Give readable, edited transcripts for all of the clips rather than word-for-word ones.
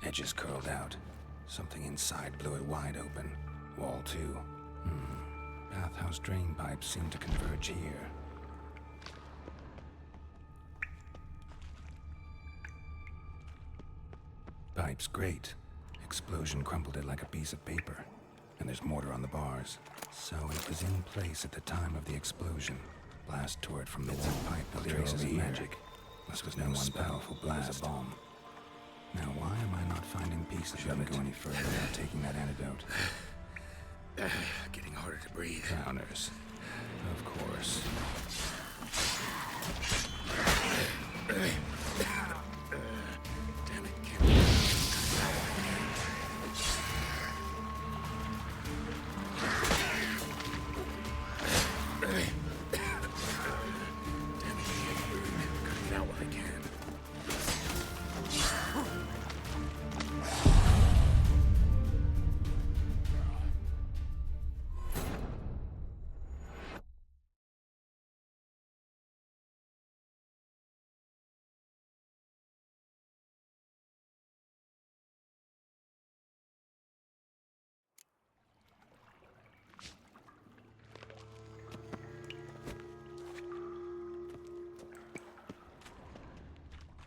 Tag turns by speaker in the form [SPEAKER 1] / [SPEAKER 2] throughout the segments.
[SPEAKER 1] edges curled out. Something inside blew it wide open. Wall 2. Bathhouse drain pipes seem to converge here. Pipes grate. Explosion crumpled it like a piece of paper. And there's mortar on the bars. So it was in place at the time of the explosion. Blast tore it from bits of pipe, no traces of magic. This was no one powerful blast. A bomb. Now why am I not finding pieces of it? Go any further without taking that antidote?
[SPEAKER 2] Getting harder to breathe.
[SPEAKER 1] Drowners. Of course.
[SPEAKER 2] Damn it,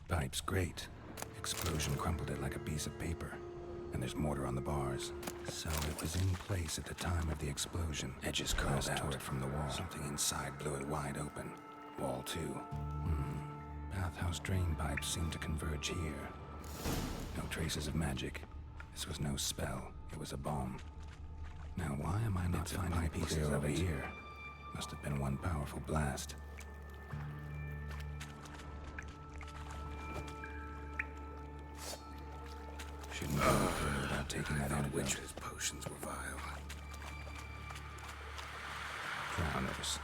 [SPEAKER 1] Pipes grate. Explosion crumpled it like a piece of paper. And there's mortar on the bars. So it was in place at the time of the explosion. Edges curled out. Tore it from the wall. Something inside blew it wide open. Wall 2. Bathhouse drain pipes seem to converge here. No traces of magic. This was no spell. It was a bomb. Now why am I not finding pieces over here? Must have been one powerful blast. Shouldn't go further without taking that antidote.
[SPEAKER 2] Witch's potions were vile.
[SPEAKER 1] Drowners.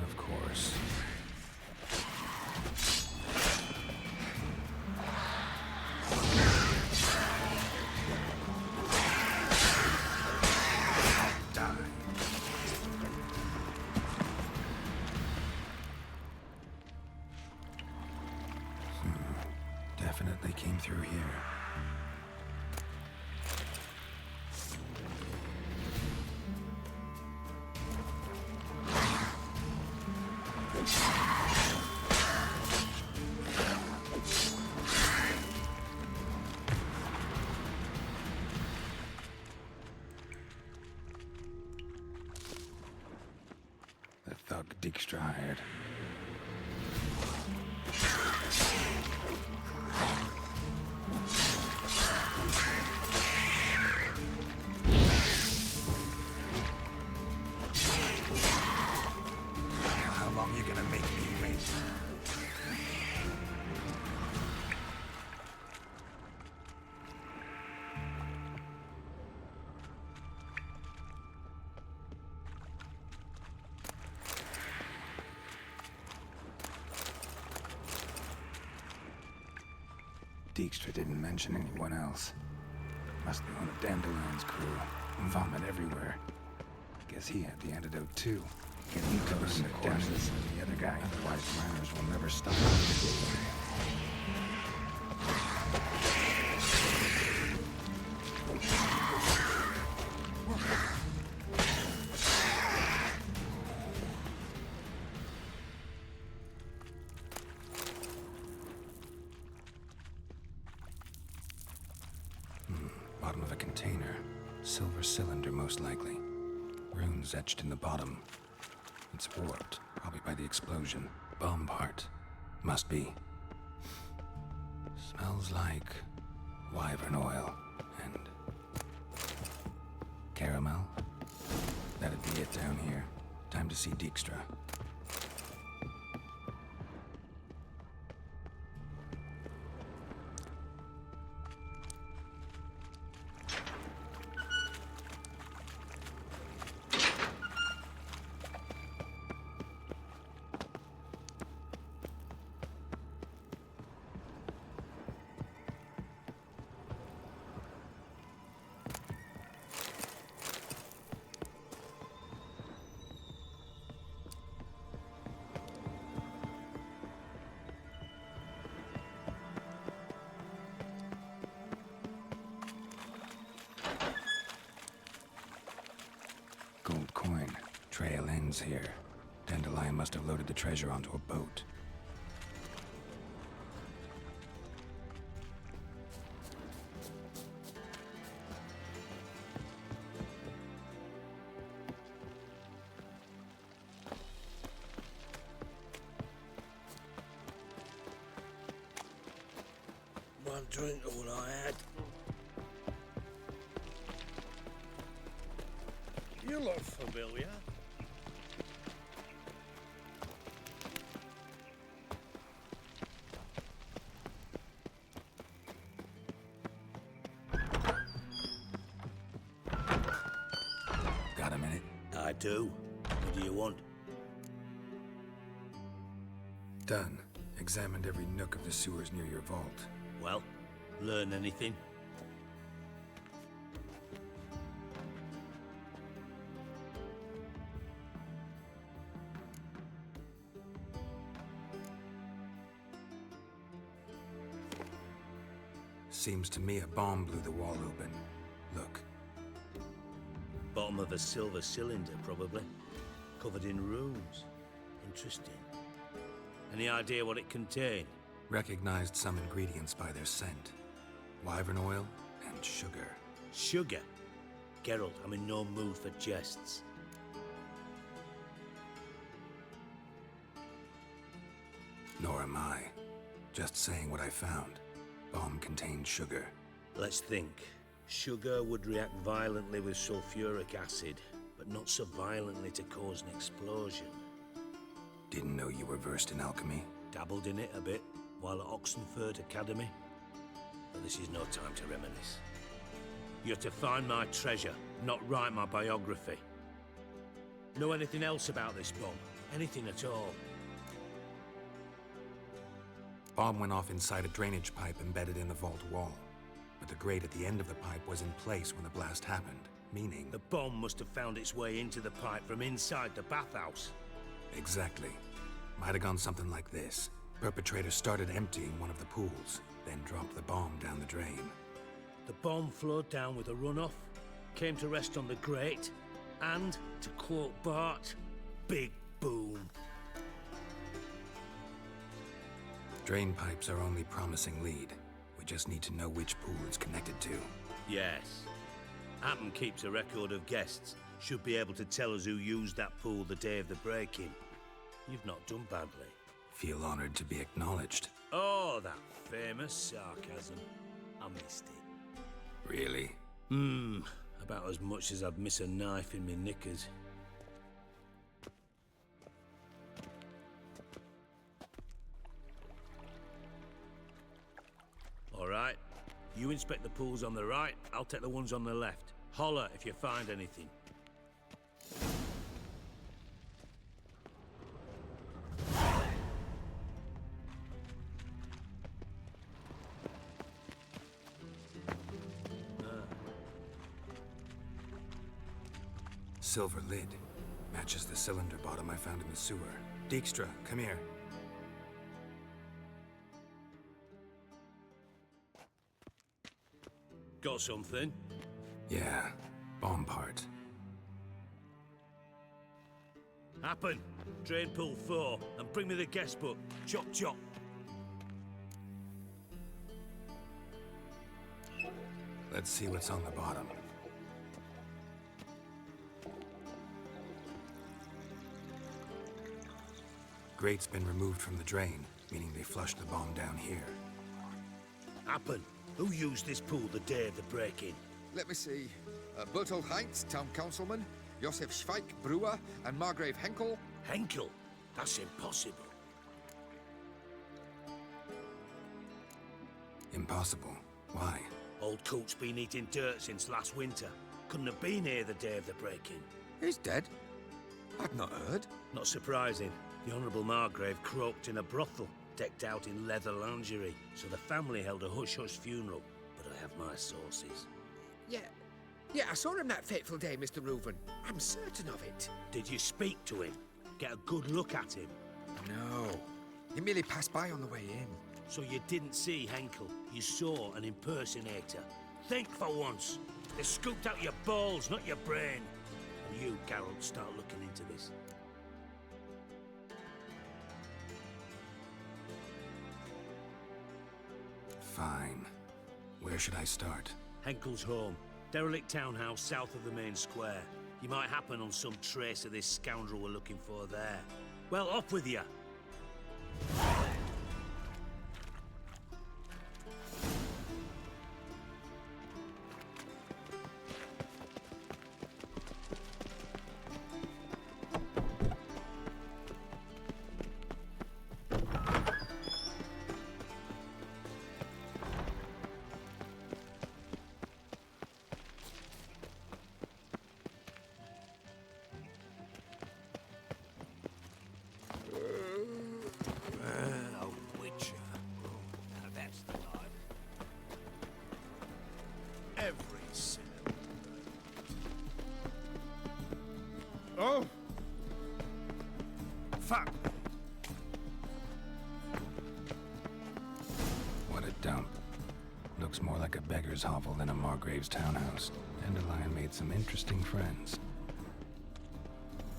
[SPEAKER 1] Of course. Definitely came through here. The thug Dijkstra hired. How long are you gonna make me wait? Dijkstra didn't mention anyone else. Must be one of Dandelion's crew. Vomit everywhere. Guess he had the antidote too. Getting close to the corpses of the other guy. Otherwise, miners will never stop. Bottom of a container. Silver cylinder, most likely. Runes etched in the bottom. It's warped, probably by the explosion. Bomb part. Must be. Smells like wyvern oil and caramel. That'd be it down here. Time to see Dijkstra. Trail ends here. Dandelion must have loaded the treasure onto a boat.
[SPEAKER 3] One drink, all I had. You look familiar.
[SPEAKER 1] Got a minute?
[SPEAKER 3] I do. What do you want?
[SPEAKER 1] Done. Examined every nook of the sewers near your vault.
[SPEAKER 3] Well, learn anything?
[SPEAKER 1] Seems to me a bomb blew the wall open. Look.
[SPEAKER 3] Bottom of a silver cylinder, probably. Covered in runes. Interesting. Any idea what it contained?
[SPEAKER 1] Recognized some ingredients by their scent. Wyvern oil and sugar.
[SPEAKER 3] Sugar? Geralt, I'm in no mood for jests.
[SPEAKER 1] Nor am I. Just saying what I found. Bomb contained sugar.
[SPEAKER 3] Let's think. Sugar would react violently with sulfuric acid, but not so violently to cause an explosion.
[SPEAKER 1] Didn't know you were versed in alchemy.
[SPEAKER 3] Dabbled in it a bit while at Oxenford Academy. But this is no time to reminisce. You're to find my treasure, not write my biography. Know anything else about this bomb? Anything at all?
[SPEAKER 1] Bomb went off inside a drainage pipe embedded in the vault wall. But the grate at the end of the pipe was in place when the blast happened, meaning...
[SPEAKER 3] The bomb must have found its way into the pipe from inside the bathhouse.
[SPEAKER 1] Exactly. Might have gone something like this. Perpetrator started emptying one of the pools, then dropped the bomb down the drain.
[SPEAKER 3] The bomb flowed down with a runoff, came to rest on the grate, and, to quote Bart, big boom.
[SPEAKER 1] Drain pipes are only promising lead. We just need to know which pool it's connected to.
[SPEAKER 3] Yes. Hammond keeps a record of guests. Should be able to tell us who used that pool the day of the break-in. You've not done badly.
[SPEAKER 1] Feel honored to be acknowledged.
[SPEAKER 3] Oh, that famous sarcasm. I missed it.
[SPEAKER 1] Really?
[SPEAKER 3] About as much as I'd miss a knife in me knickers. All right. You inspect the pools on the right, I'll take the ones on the left. Holler if you find anything.
[SPEAKER 1] Silver lid. Matches the cylinder bottom I found in the sewer. Dijkstra, come here.
[SPEAKER 3] Got something?
[SPEAKER 1] Yeah, bomb part.
[SPEAKER 3] Happen. Drain pool 4, and bring me the guest book. Chop chop.
[SPEAKER 1] Let's see what's on the bottom. Grate's been removed from the drain, meaning they flushed the bomb down here.
[SPEAKER 3] Happen. Who used this pool the day of the break-in?
[SPEAKER 4] Let me see. Bertold Heinz, town councilman, Josef Schweik, brewer, and Margrave Henkel.
[SPEAKER 3] Henkel? That's impossible.
[SPEAKER 1] Impossible. Why?
[SPEAKER 3] Old coot's been eating dirt since last winter. Couldn't have been here the day of the break-in.
[SPEAKER 4] He's dead? I'd not heard.
[SPEAKER 3] Not surprising. The Honourable Margrave croaked in a brothel, decked out in leather lingerie, so the family held a hush-hush funeral. But I have my sources.
[SPEAKER 4] Yeah, I saw him that fateful day, Mr. Reuven. I'm certain of it.
[SPEAKER 3] Did you speak to him? Get a good look at him?
[SPEAKER 4] No. He merely passed by on the way in.
[SPEAKER 3] So you didn't see Henkel, you saw an impersonator. Think for once. They scooped out your balls, not your brain. And you, Geralt, don't start looking into this.
[SPEAKER 1] Fine. Where should I start?
[SPEAKER 3] Henkel's home. Derelict townhouse south of the main square. You might happen on some trace of this scoundrel we're looking for there. Well, off with you.
[SPEAKER 4] Oh!
[SPEAKER 3] Fuck!
[SPEAKER 1] What a dump. Looks more like a beggar's hovel than a Margrave's townhouse. Dandelion made some interesting friends.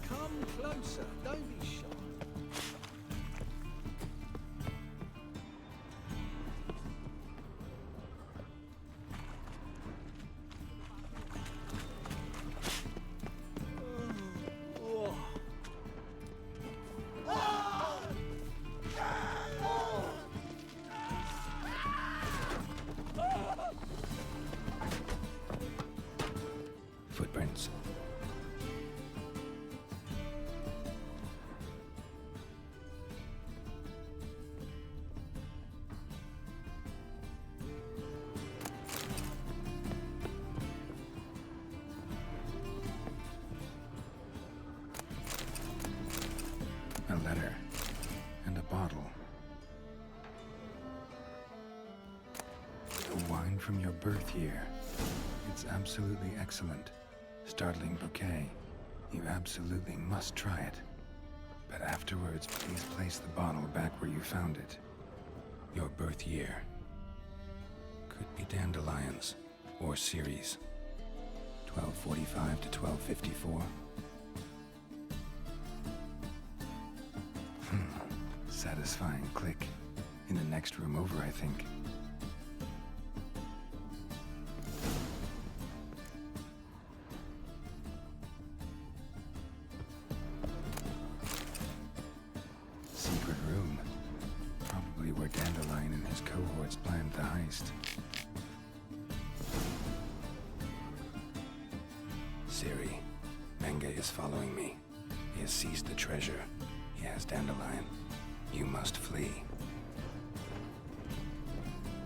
[SPEAKER 5] Come closer, don't be shy.
[SPEAKER 1] Footprints. A letter and a bottle. The wine from your birth year. It's absolutely excellent. Startling bouquet. You absolutely must try it. But afterwards, please place the bottle back where you found it. Your birth year. Could be dandelions or Ceres. 1245 to 1254. Satisfying click. In the next room over, I think. Secret room. Probably where Dandelion and his cohorts planned the heist. Siri, Menge is following me. He has seized the treasure. He has Dandelion. You must flee.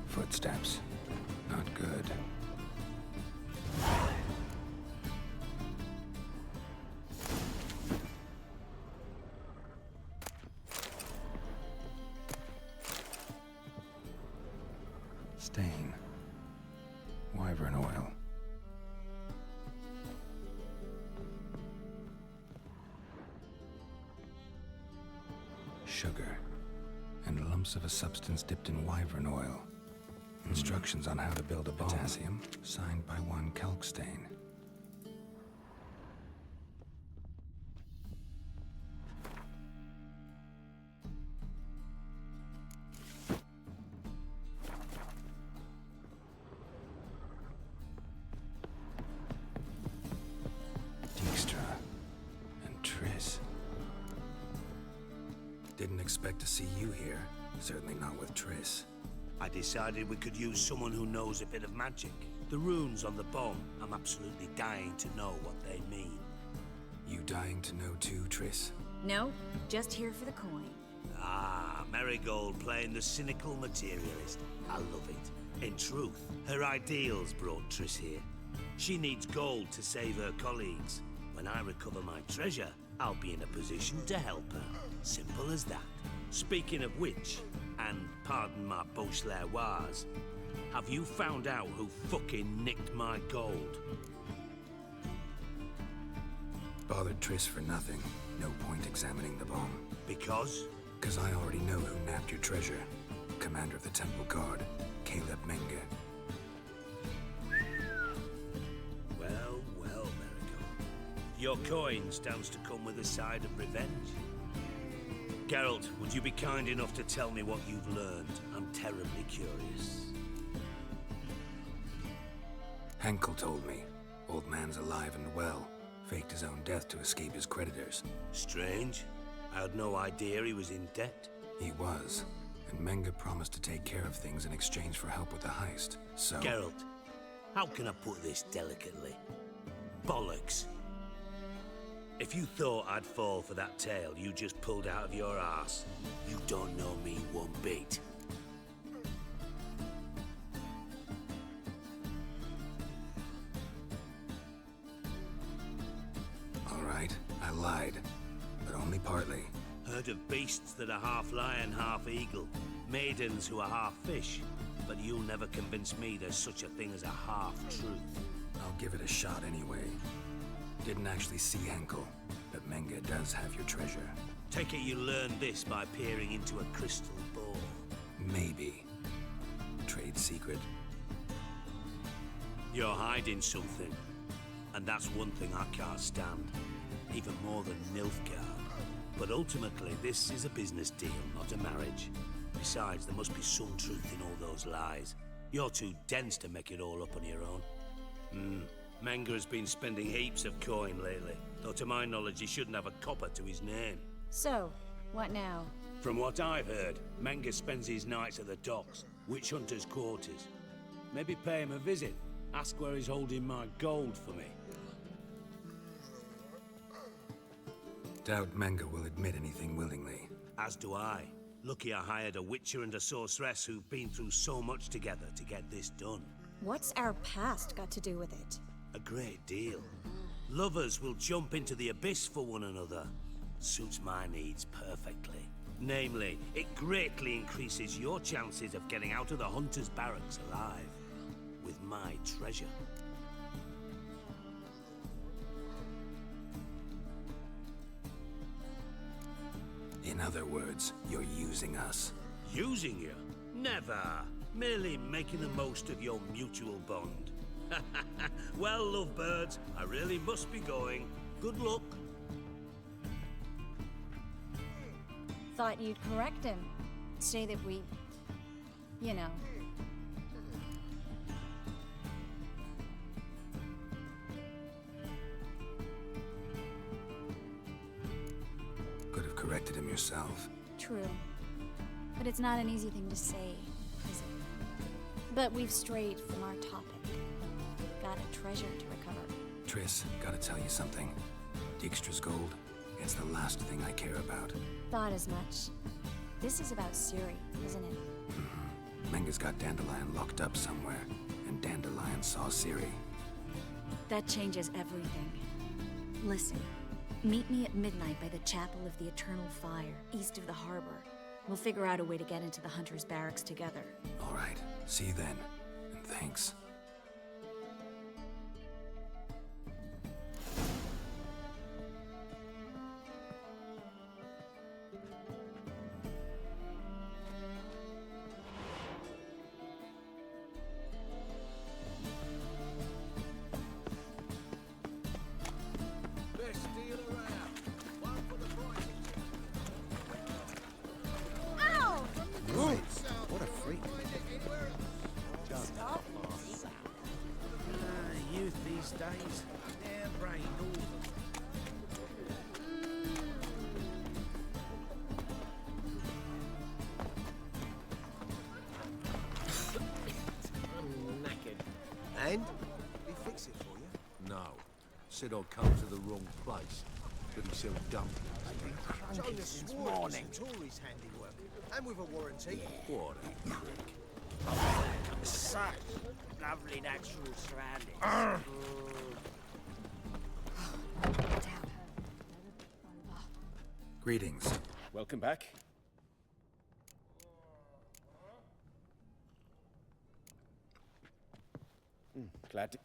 [SPEAKER 1] Footsteps. Not good. Stain. Wyvern oil. Sugar. And lumps of a substance dipped in wyvern oil. Instructions on how to build a bomb. Potassium, signed by one Kalkstain. Dijkstra and Triss. Didn't expect to see you here. Certainly not with Triss.
[SPEAKER 3] I decided we could use someone who knows a bit of magic. The runes on the bomb, I'm absolutely dying to know what they mean.
[SPEAKER 1] You dying to know too, Triss?
[SPEAKER 6] No, just here for the coin.
[SPEAKER 3] Ah, Marigold playing the cynical materialist. I love it. In truth, her ideals brought Triss here. She needs gold to save her colleagues. When I recover my treasure, I'll be in a position to help her. Simple as that. Speaking of which, and pardon my Beauclervoise, have you found out who fucking nicked my gold?
[SPEAKER 1] Bothered Triss for nothing. No point examining the bomb.
[SPEAKER 3] Because?
[SPEAKER 1] Because I already know who nabbed your treasure. Commander of the Temple Guard, Caleb Menge.
[SPEAKER 3] Well, Marigold. Your coin stands to come with a side of revenge. Geralt, would you be kind enough to tell me what you've learned? I'm terribly curious.
[SPEAKER 1] Henkel told me. Old man's alive and well. Faked his own death to escape his creditors.
[SPEAKER 3] Strange. I had no idea he was in debt.
[SPEAKER 1] He was. And Menge promised to take care of things in exchange for help with the heist. So...
[SPEAKER 3] Geralt, how can I put this delicately? Bollocks. If you thought I'd fall for that tale you just pulled out of your arse, you don't know me one bit.
[SPEAKER 1] All right, I lied. But only partly.
[SPEAKER 3] Heard of beasts that are half lion, half eagle. Maidens who are half fish. But you'll never convince me there's such a thing as a half-truth.
[SPEAKER 1] I'll give it a shot anyway. Didn't actually see Henkel, but Menge does have your treasure.
[SPEAKER 3] Take it you learned this by peering into a crystal ball.
[SPEAKER 1] Maybe. Trade secret.
[SPEAKER 3] You're hiding something. And that's one thing I can't stand. Even more than Nilfgaard. But ultimately, this is a business deal, not a marriage. Besides, there must be some truth in all those lies. You're too dense to make it all up on your own. Menge has been spending heaps of coin lately, though to my knowledge he shouldn't have a copper to his name.
[SPEAKER 6] So, what now?
[SPEAKER 3] From what I've heard, Menge spends his nights at the docks, witch hunters' quarters. Maybe pay him a visit, ask where he's holding my gold for me.
[SPEAKER 1] Doubt Menge will admit anything willingly.
[SPEAKER 3] As do I. Lucky I hired a witcher and a sorceress who've been through so much together to get this done.
[SPEAKER 6] What's our past got to do with it?
[SPEAKER 3] A great deal. Lovers will jump into the abyss for one another. Suits my needs perfectly. Namely, it greatly increases your chances of getting out of the hunter's barracks alive. With my treasure.
[SPEAKER 1] In other words, you're using us.
[SPEAKER 3] Using you? Never. Merely making the most of your mutual bond. Well, lovebirds, I really must be going. Good luck.
[SPEAKER 6] Thought you'd correct him. Say that we... you know.
[SPEAKER 1] Could have corrected him yourself.
[SPEAKER 6] True. But it's not an easy thing to say, is it? But we've strayed from our topic. Got a treasure to recover.
[SPEAKER 1] Triss, gotta tell you something. Dijkstra's gold, it's the last thing I care about.
[SPEAKER 6] Thought as much. This is about Ciri, isn't it?
[SPEAKER 1] Menge's got Dandelion locked up somewhere, and Dandelion saw Ciri.
[SPEAKER 6] That changes everything. Listen, meet me at midnight by the Chapel of the Eternal Fire, east of the harbor. We'll figure out a way to get into the Hunter's barracks together.
[SPEAKER 1] All right, see you then, and thanks.
[SPEAKER 5] Best deal around. One for the price.
[SPEAKER 6] Ow!
[SPEAKER 5] What a freak. Youth these days. Hair-brained all of them. I'm knackered. And? He fix it for you?
[SPEAKER 7] No. Said I'd come to the wrong place. But he sell dumplings.
[SPEAKER 5] Jonas swore morning. Tories' handiwork. And with a warranty.
[SPEAKER 7] What a prick.
[SPEAKER 8] Such lovely natural surroundings.
[SPEAKER 1] Greetings.
[SPEAKER 9] Welcome back. Glad to...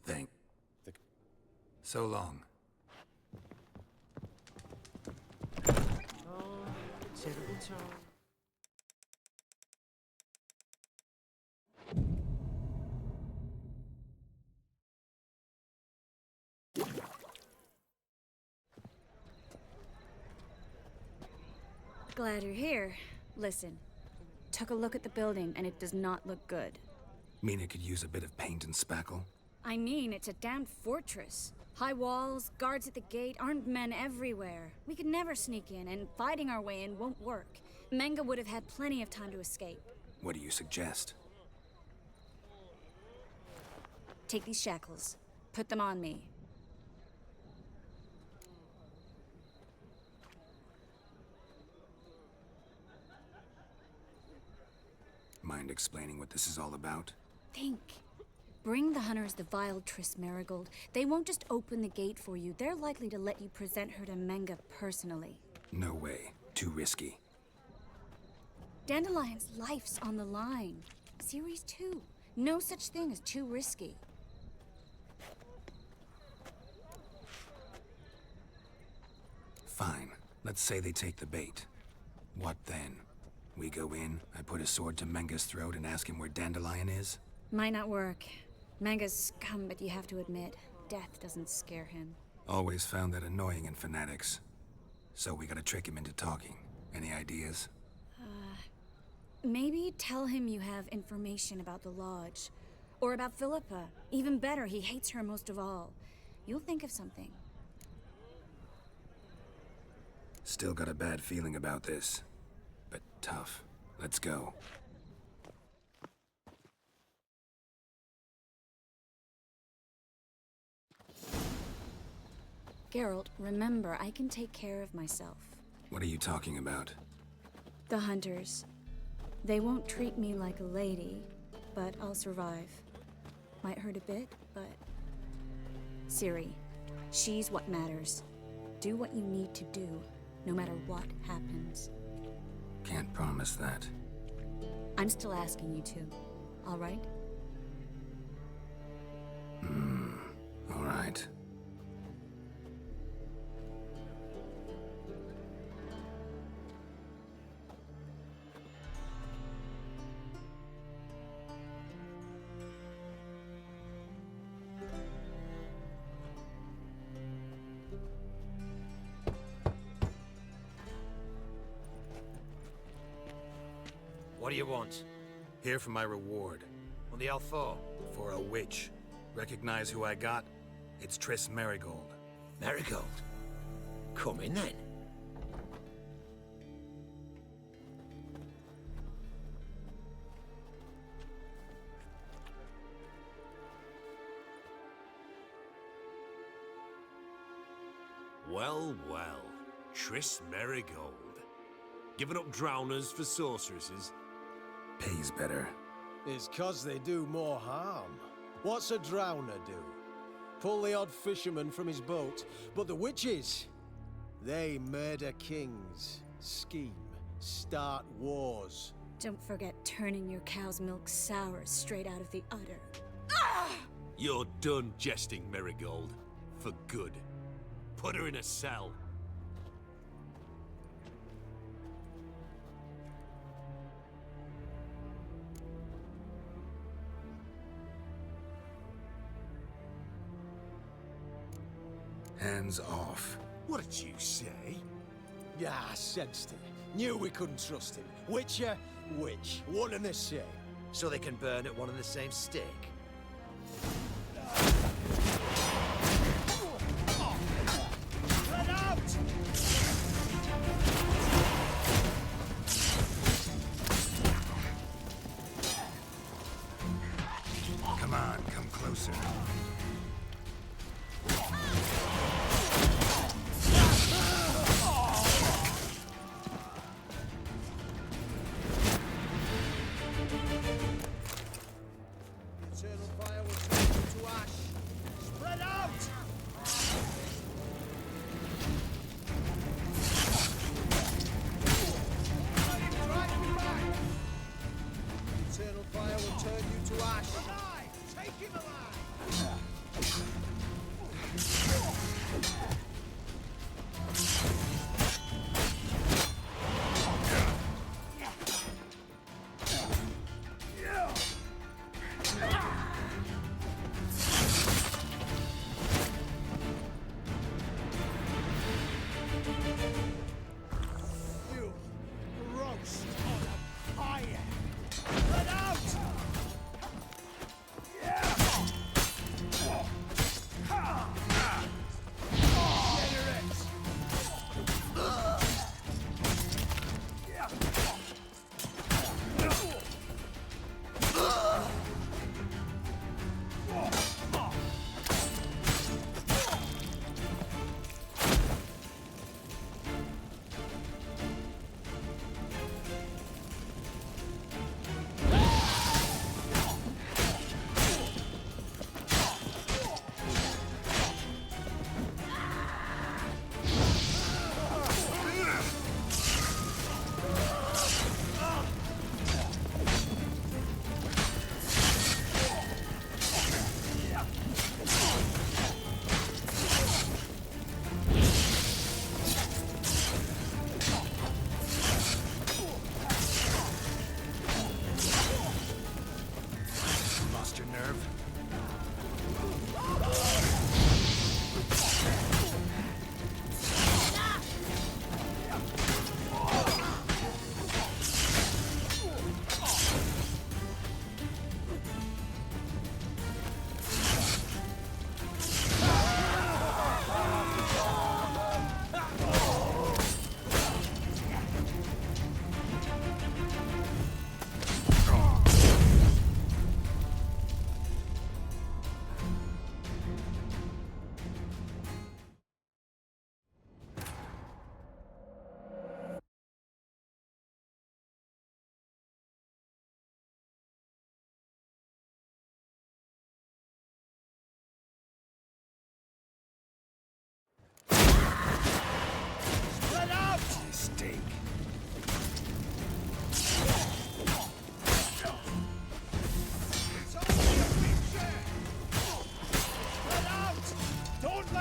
[SPEAKER 1] Thank.
[SPEAKER 9] The-
[SPEAKER 1] So long.
[SPEAKER 8] Terrible time.
[SPEAKER 6] Glad you're here. Listen, took a look at the building and it does not look good.
[SPEAKER 1] Mean it could use a bit of paint and spackle?
[SPEAKER 6] I mean, it's a damn fortress. High walls, guards at the gate, armed men everywhere. We could never sneak in, and fighting our way in won't work. Menge would have had plenty of time to escape.
[SPEAKER 1] What do you suggest?
[SPEAKER 6] Take these shackles. Put them on me.
[SPEAKER 1] Mind explaining what this is all about?
[SPEAKER 6] Think. Bring the hunters the vile Triss Marigold. They won't just open the gate for you. They're likely to let you present her to Menge personally.
[SPEAKER 1] No way. Too risky.
[SPEAKER 6] Dandelion's life's on the line. Series 2. No such thing as too risky.
[SPEAKER 1] Fine. Let's say they take the bait. What then? We go in, I put a sword to Menge's throat and ask him where Dandelion is?
[SPEAKER 6] Might not work. Menge's scum, but you have to admit, death doesn't scare him.
[SPEAKER 1] Always found that annoying in fanatics. So we gotta trick him into talking. Any ideas?
[SPEAKER 6] Maybe tell him you have information about the Lodge. Or about Philippa. Even better, he hates her most of all. You'll think of something.
[SPEAKER 1] Still got a bad feeling about this. But tough. Let's go.
[SPEAKER 6] Geralt, remember, I can take care of myself.
[SPEAKER 1] What are you talking about?
[SPEAKER 6] The hunters. They won't treat me like a lady, but I'll survive. Might hurt a bit, but... Ciri, she's what matters. Do what you need to do, no matter what happens.
[SPEAKER 1] Can't promise that.
[SPEAKER 6] I'm still asking you to, all right?
[SPEAKER 1] All right.
[SPEAKER 10] What do you want?
[SPEAKER 1] Here for my reward.
[SPEAKER 10] On the L4?
[SPEAKER 1] For a witch. Recognize who I got? It's Triss Marigold.
[SPEAKER 10] Marigold? Come in then.
[SPEAKER 3] Well, well. Triss Marigold. Giving up drowners for sorceresses?
[SPEAKER 1] Pays better.
[SPEAKER 5] It's 'cause they do more harm. What's a drowner do? Pull the odd fisherman from his boat. But the witches, they murder kings, scheme, start wars.
[SPEAKER 6] Don't forget turning your cow's milk sour straight out of the udder.
[SPEAKER 3] You're done jesting, Marigold. For good. Put her in a cell.
[SPEAKER 1] Hands off.
[SPEAKER 3] What did you say?
[SPEAKER 5] Yeah, I sensed it. Knew we couldn't trust him. Witcher, witch. One and the same.
[SPEAKER 10] So they can burn at one and the same stick?
[SPEAKER 5] Let out!
[SPEAKER 1] Come on, come closer.
[SPEAKER 5] Eternal fire will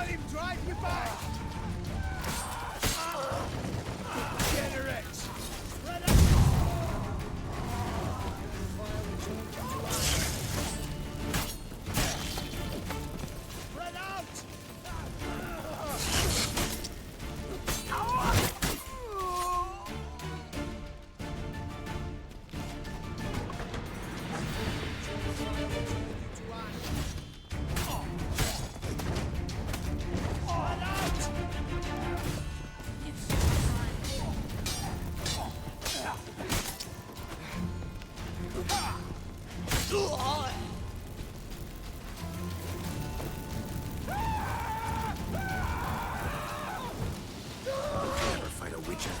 [SPEAKER 5] let him drive you back! Degenerate! Spread out! Spread out!
[SPEAKER 1] Never fight a witcher.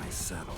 [SPEAKER 1] Saddle.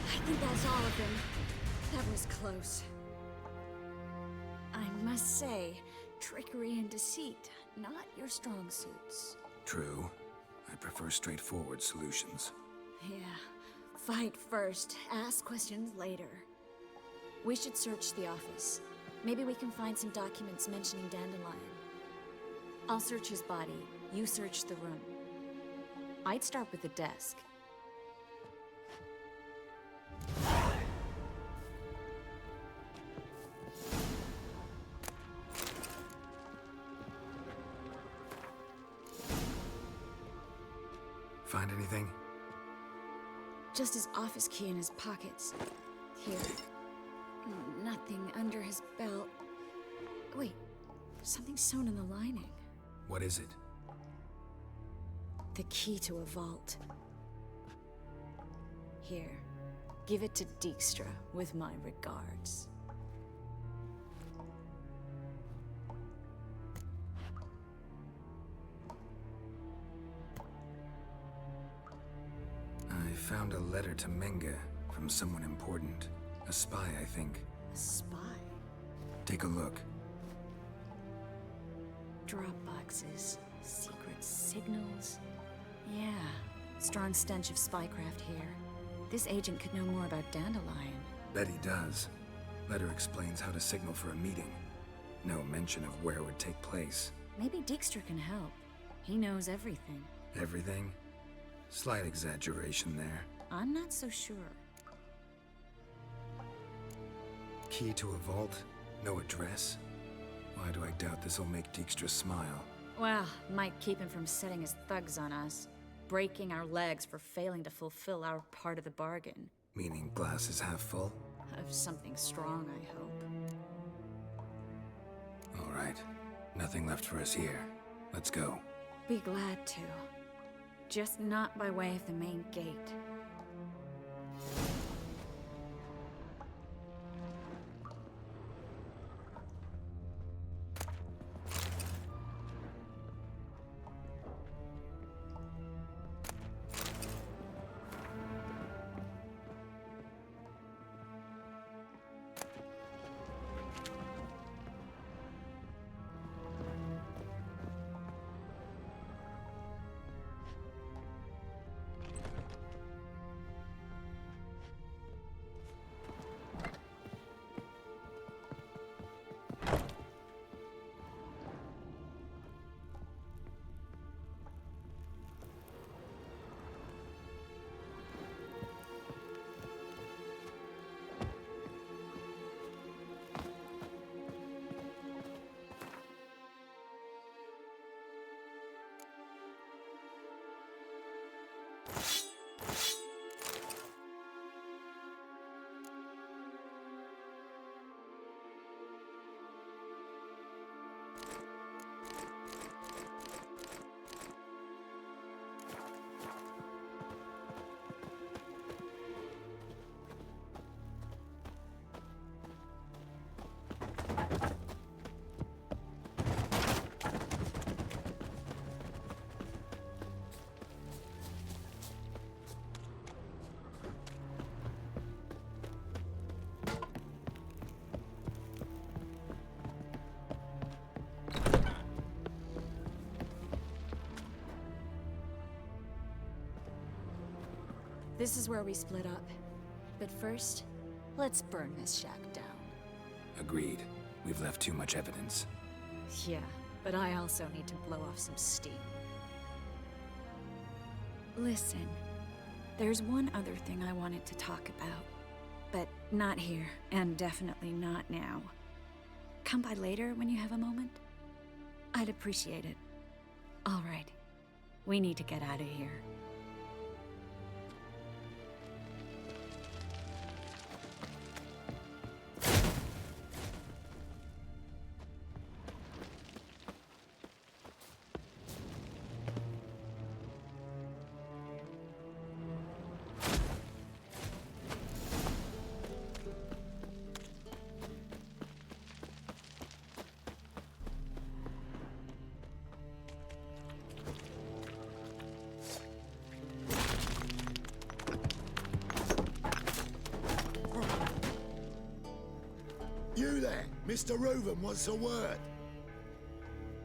[SPEAKER 6] I think that's all of them. That was close. I must say, trickery and deceit, not your strong suits.
[SPEAKER 1] True. I prefer straightforward solutions.
[SPEAKER 6] Yeah. Fight first, ask questions later. We should search the office. Maybe we can find some documents mentioning Dandelion. I'll search his body, you search the room. I'd start with the desk.
[SPEAKER 1] Find anything?
[SPEAKER 6] Just his office key in his pockets. Here. Nothing under his belt. Wait, something sewn in the lining.
[SPEAKER 1] What is it?
[SPEAKER 6] The key to a vault. Here, give it to Dijkstra with my regards.
[SPEAKER 1] I found a letter to Menge from someone important. A spy, I think.
[SPEAKER 6] A spy?
[SPEAKER 1] Take a look.
[SPEAKER 6] Drop boxes, secret signals. Yeah, strong stench of spycraft here. This agent could know more about Dandelion.
[SPEAKER 1] Bet he does. Letter explains how to signal for a meeting. No mention of where it would take place.
[SPEAKER 6] Maybe Dijkstra can help. He knows everything.
[SPEAKER 1] Everything? Slight exaggeration there.
[SPEAKER 6] I'm not so sure.
[SPEAKER 1] Key to a vault? No address? Why do I doubt this'll make Dijkstra smile?
[SPEAKER 6] Well, might keep him from setting his thugs on us. breaking our legs for failing to fulfill our part of the bargain.
[SPEAKER 1] Meaning glass is half full?
[SPEAKER 6] Of something strong, I hope.
[SPEAKER 1] All right. Nothing left for us here. Let's go.
[SPEAKER 6] Be glad to. Just not by way of the main gate. This is where we split up. But first, let's burn this shack down.
[SPEAKER 1] Agreed. We've left too much evidence.
[SPEAKER 6] Yeah, but I also need to blow off some steam. Listen, there's one other thing I wanted to talk about. But not here, and definitely not now. Come by later when you have a moment? I'd appreciate it. All right. We need to get out of here.
[SPEAKER 11] You there, Mr. Reuven wants a word.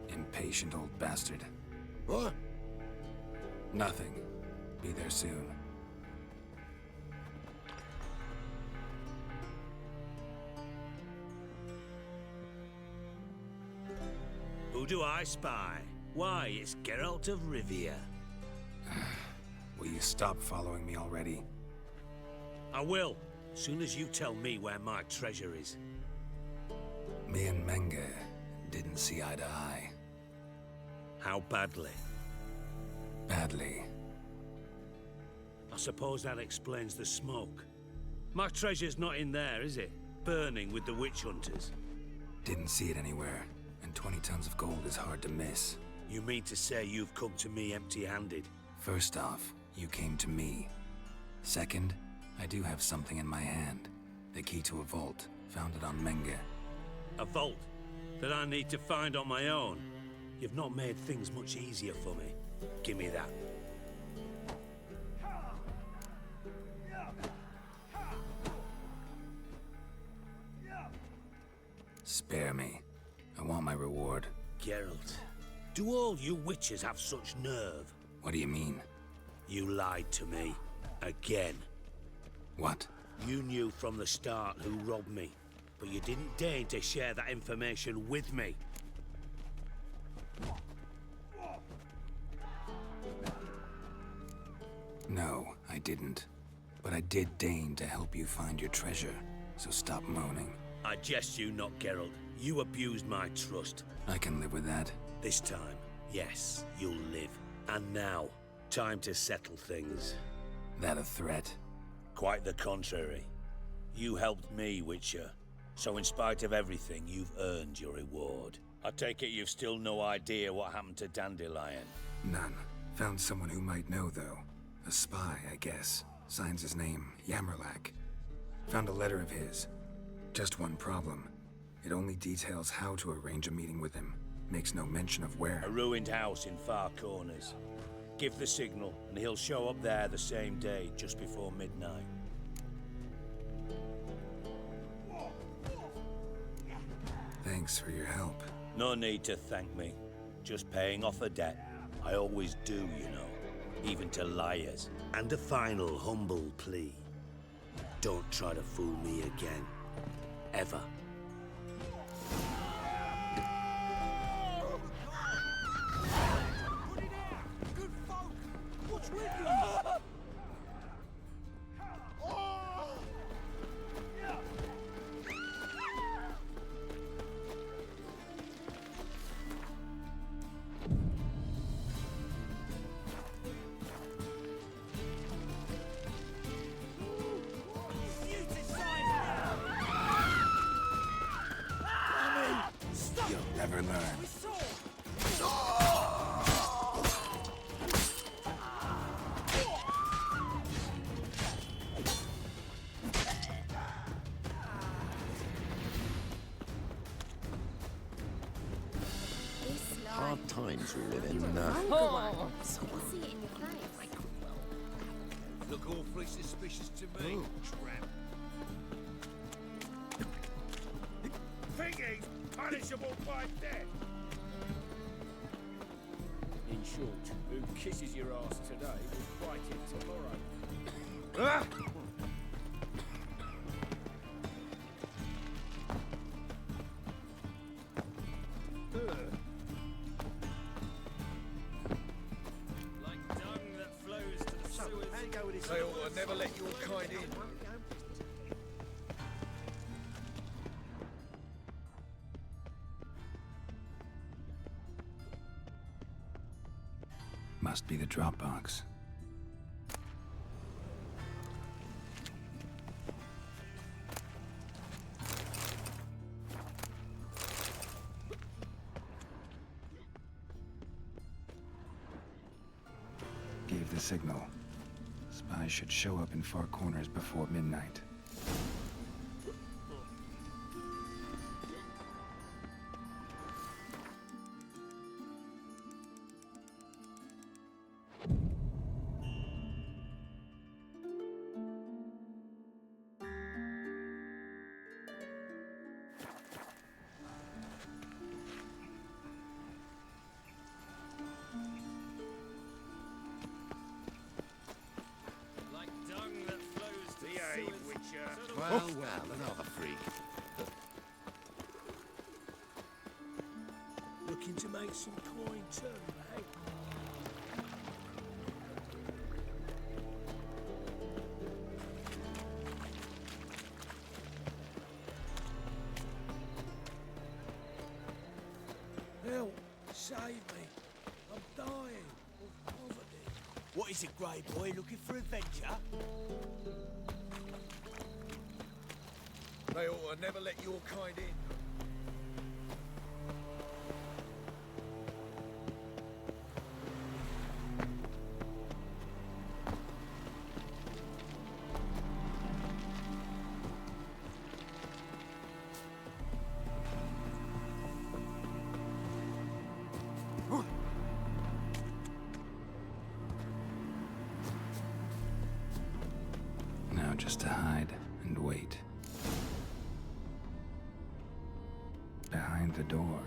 [SPEAKER 1] Impatient old bastard.
[SPEAKER 11] What?
[SPEAKER 1] Nothing. Be there soon.
[SPEAKER 3] Who do I spy? Why, it's Geralt of Rivia.
[SPEAKER 1] Will you stop following me already?
[SPEAKER 3] I will, soon as you tell me where my treasure is.
[SPEAKER 1] Me and Menge didn't see eye to eye.
[SPEAKER 3] How badly?
[SPEAKER 1] Badly.
[SPEAKER 3] I suppose that explains the smoke. My treasure's not in there, is it? Burning with the witch hunters.
[SPEAKER 1] Didn't see it anywhere, and 20 tons of gold is hard to miss.
[SPEAKER 3] You mean to say you've come to me empty-handed?
[SPEAKER 1] First off, you came to me. Second, I do have something in my hand. The key to a vault, found it on Menge.
[SPEAKER 3] A vault that I need to find on my own? You've not made things much easier for me. Give me that.
[SPEAKER 1] Spare me. I want my reward.
[SPEAKER 3] Geralt, do all you witches have such nerve?
[SPEAKER 1] What do you mean?
[SPEAKER 3] You lied to me. Again.
[SPEAKER 1] What?
[SPEAKER 3] You knew from the start who robbed me, but you didn't deign to share that information with me.
[SPEAKER 1] No, I didn't. But I did deign to help you find your treasure, so stop moaning.
[SPEAKER 3] I jest you not, Geralt. You abused my trust.
[SPEAKER 1] I can live with that.
[SPEAKER 3] This time, yes, you'll live. And now, Time to settle things.
[SPEAKER 1] That a threat?
[SPEAKER 3] Quite the contrary. You helped me, Witcher. So in spite of everything, you've earned your reward. I take it you've still no idea what happened to Dandelion.
[SPEAKER 1] None. Found someone who might know, though. A spy, I guess. Signs his name, Yamerlak. Found a letter of his. Just one problem. It only details how to arrange a meeting with him. Makes no mention of where.
[SPEAKER 3] A ruined house in Far Corners. Give the signal, and he'll show up there the same day, just before midnight.
[SPEAKER 1] Thanks for your help.
[SPEAKER 3] No need to thank me. Just paying off a debt. I always do, you know. Even to liars. And a final humble plea. Don't try to fool me again. Ever.
[SPEAKER 1] You'll never learn.
[SPEAKER 2] Hard times we live in,
[SPEAKER 12] See it in your face.
[SPEAKER 7] Look awfully suspicious to me, tramp.
[SPEAKER 3] Thinking punishable by death.
[SPEAKER 9] In short, who kisses your ass today will fight it tomorrow.
[SPEAKER 8] Like dung that flows to the sewers.
[SPEAKER 7] They ought to never let your kind in.
[SPEAKER 1] Must be the drop box. Gave the signal. Spies should show up in Far Corners before midnight.
[SPEAKER 8] Like dung that flows to the sewers.
[SPEAKER 2] Well, another freak.
[SPEAKER 3] Looking to make some coin too, eh?
[SPEAKER 8] Help! Save me! I'm dying of poverty. What is it, Grey Boy? Looking for adventure?
[SPEAKER 7] They ought to never let your kind in.
[SPEAKER 1] Now just to hide and wait. Behind the door.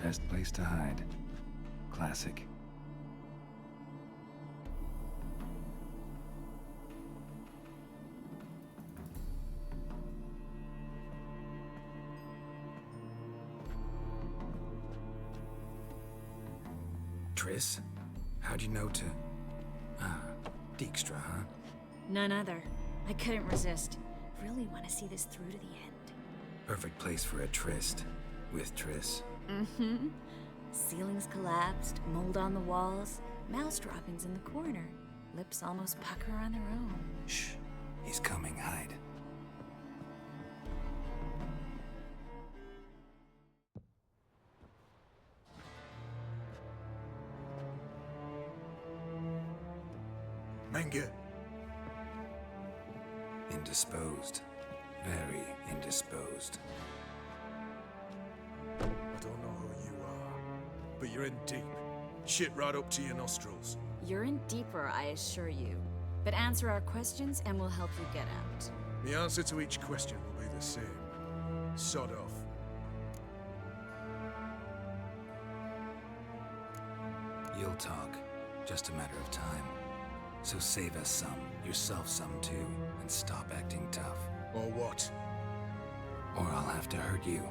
[SPEAKER 1] Best place to hide. Classic. Triss? How'd you know to... Ah, Dijkstra, huh?
[SPEAKER 6] None other. I couldn't resist. Really want to see this through to the end.
[SPEAKER 1] Perfect place for a tryst. With Triss.
[SPEAKER 6] Mm-hmm. Ceilings collapsed, mold on the walls. Mouse droppings in the corner. Lips almost pucker on their own.
[SPEAKER 1] Shh. He's coming. Hide.
[SPEAKER 11] Menge.
[SPEAKER 1] Indisposed. Very indisposed.
[SPEAKER 13] I don't know who you are, but you're in deep. Shit right up to your nostrils.
[SPEAKER 6] You're in deeper, I assure you. But answer our questions and we'll help you get out.
[SPEAKER 13] The answer to each question will be the same. Sod off.
[SPEAKER 1] You'll talk. Just a matter of time. So save us some, yourself some too, and stop acting tough.
[SPEAKER 13] Or what?
[SPEAKER 1] Or I'll have to hurt you.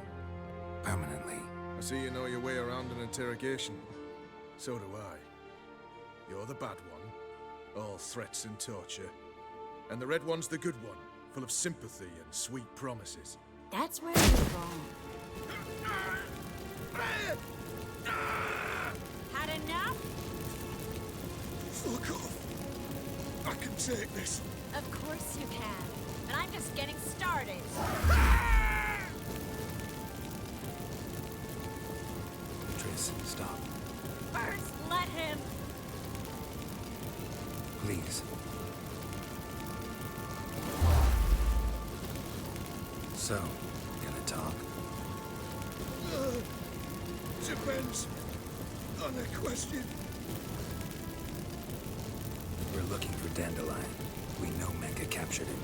[SPEAKER 1] Permanently.
[SPEAKER 13] I see you know your way around an interrogation. So do I. You're the bad one, all threats and torture. And the red one's the good one, full of sympathy and sweet promises.
[SPEAKER 6] That's where you're wrong. Had enough?
[SPEAKER 11] Fuck off. I can take this.
[SPEAKER 6] Of course you can. But I'm just getting started.
[SPEAKER 1] Triss, stop.
[SPEAKER 6] First, let him.
[SPEAKER 1] Please. So, gonna talk?
[SPEAKER 11] Depends on the question.
[SPEAKER 1] We're looking for Dandelion. We know Menge captured him.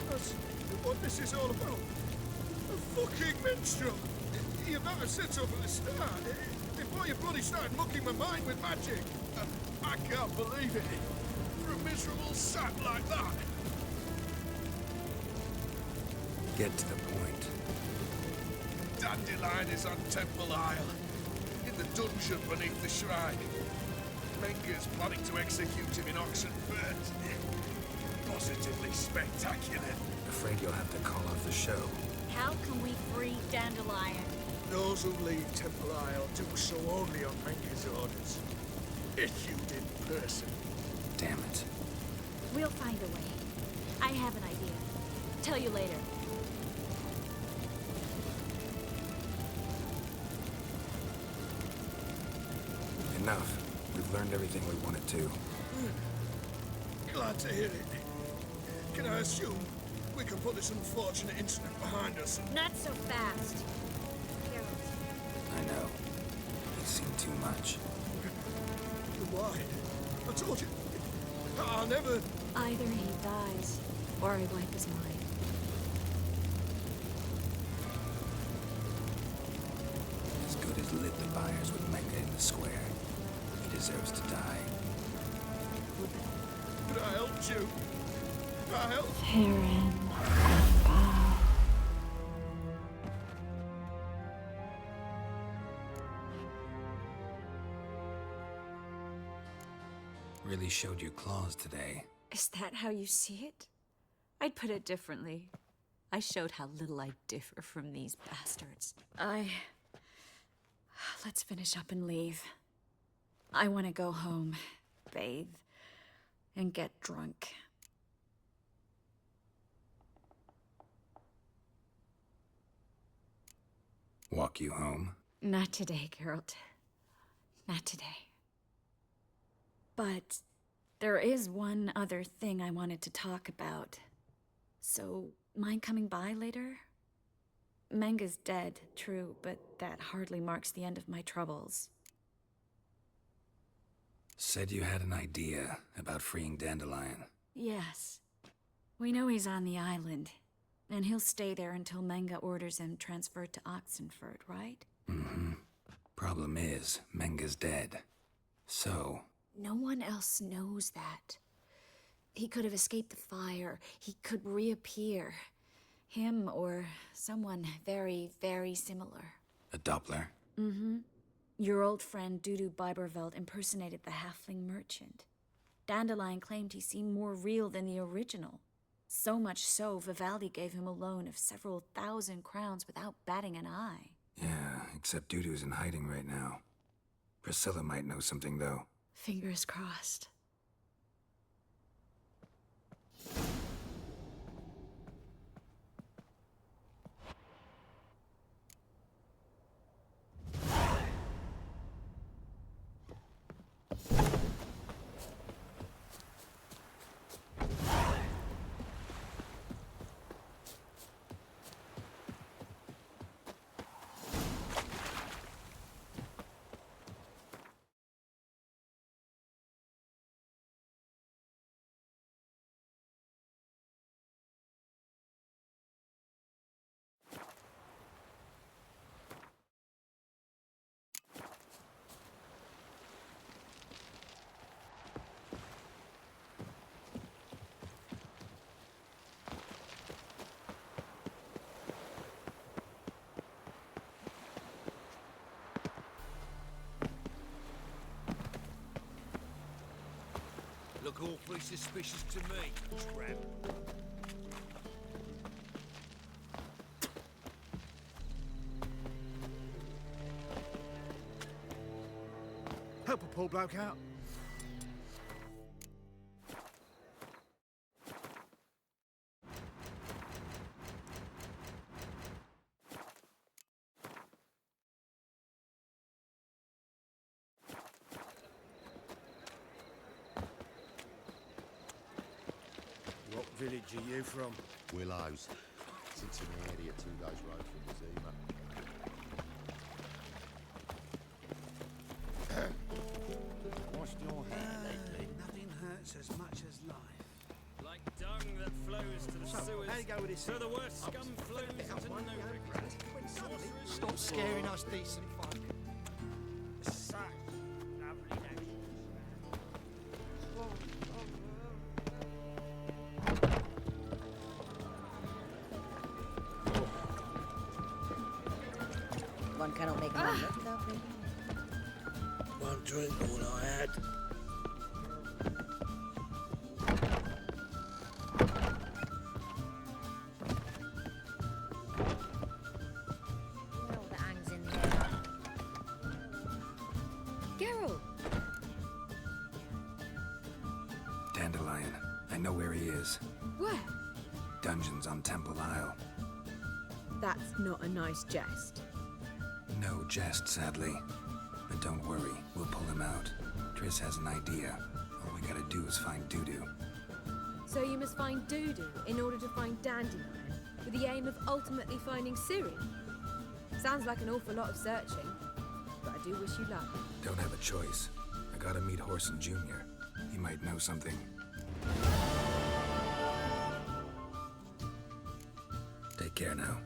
[SPEAKER 11] That's what this is all about. A fucking minstrel. You better sit up at the start. Before you bloody started mucking my mind with magic. I can't believe it. For a miserable sap like that.
[SPEAKER 1] Get to the point.
[SPEAKER 11] Dandelion is on Temple Isle. In the dungeon beneath the shrine. Menge's planning to execute him in Oxenfurt. Positively spectacular.
[SPEAKER 1] Afraid you'll have to call off the show.
[SPEAKER 6] How can we free Dandelion?
[SPEAKER 11] Those who leave Temple Isle do so only on Menge's orders. Issued in person.
[SPEAKER 1] Damn it.
[SPEAKER 6] We'll find a way. I have an idea. Tell you later.
[SPEAKER 1] Enough. We've learned everything we wanted to.
[SPEAKER 11] Glad to hear it. Can I assume we can put this unfortunate incident behind us?
[SPEAKER 6] Not so fast.
[SPEAKER 1] I know. You've seen too much.
[SPEAKER 11] Why? I told you. I'll never...
[SPEAKER 6] Either he dies, or I wipe his mind.
[SPEAKER 1] As good as lit the fires with Menge in the square. He deserves to die.
[SPEAKER 11] But I helped you. I helped...
[SPEAKER 6] Heron.
[SPEAKER 1] Really showed your claws today.
[SPEAKER 6] Is that how you see it? I'd put it differently. I showed how little I differ from these bastards. Let's finish up and leave. I want to go home, bathe, and get drunk.
[SPEAKER 1] Walk you home?
[SPEAKER 6] Not today, Geralt. Not today. But there is one other thing I wanted to talk about. So, mind coming by later? Menge's dead, true, but that hardly marks the end of my troubles.
[SPEAKER 1] Said you had an idea about freeing Dandelion.
[SPEAKER 6] Yes. We know he's on the island, and he'll stay there until Menge orders him transferred to Oxenfurt, right?
[SPEAKER 1] Mm-hmm. Problem is, Menge's dead. So...
[SPEAKER 6] No one else knows that. He could have escaped the fire. He could reappear. Him or someone very, very similar.
[SPEAKER 1] A Doppler?
[SPEAKER 6] Mm-hmm. Your old friend Dudu Biberveld impersonated the halfling merchant. Dandelion claimed he seemed more real than the original. So much so, Vivaldi gave him a loan of several thousand crowns without batting an eye.
[SPEAKER 1] Yeah, except Dudu's in hiding right now. Priscilla might know something, though.
[SPEAKER 6] Fingers crossed.
[SPEAKER 7] Look awfully suspicious to me, tramp.
[SPEAKER 11] Help a poor bloke out.
[SPEAKER 8] What village are you from?
[SPEAKER 2] Willows. Sits in the area 2 days' road from Zima. Washed your hair lately?
[SPEAKER 8] Nothing hurts as much as life.
[SPEAKER 9] Like dung that flows to the sewers.
[SPEAKER 8] How you go with this?
[SPEAKER 9] So the worst scum flows into no
[SPEAKER 10] Stop scaring us decent folk.
[SPEAKER 9] Such lovely notions.
[SPEAKER 12] One cannot make a man look without drinking.
[SPEAKER 8] One drink, all I had.
[SPEAKER 12] Well, the hangs in the air.
[SPEAKER 6] Geralt!
[SPEAKER 1] Dandelion. I know where he is.
[SPEAKER 6] Where?
[SPEAKER 1] Dungeons on Temple Isle.
[SPEAKER 6] That's not a nice jest.
[SPEAKER 1] No jest, sadly. But don't worry, we'll pull him out. Triss has an idea. All we gotta do is find Dudu.
[SPEAKER 14] So you must find Dudu in order to find Dandelion, with the aim of ultimately finding Ciri. Sounds like an awful lot of searching, but I do wish you luck.
[SPEAKER 1] Don't have a choice. I gotta meet Horson Jr. He might know something. Take care now.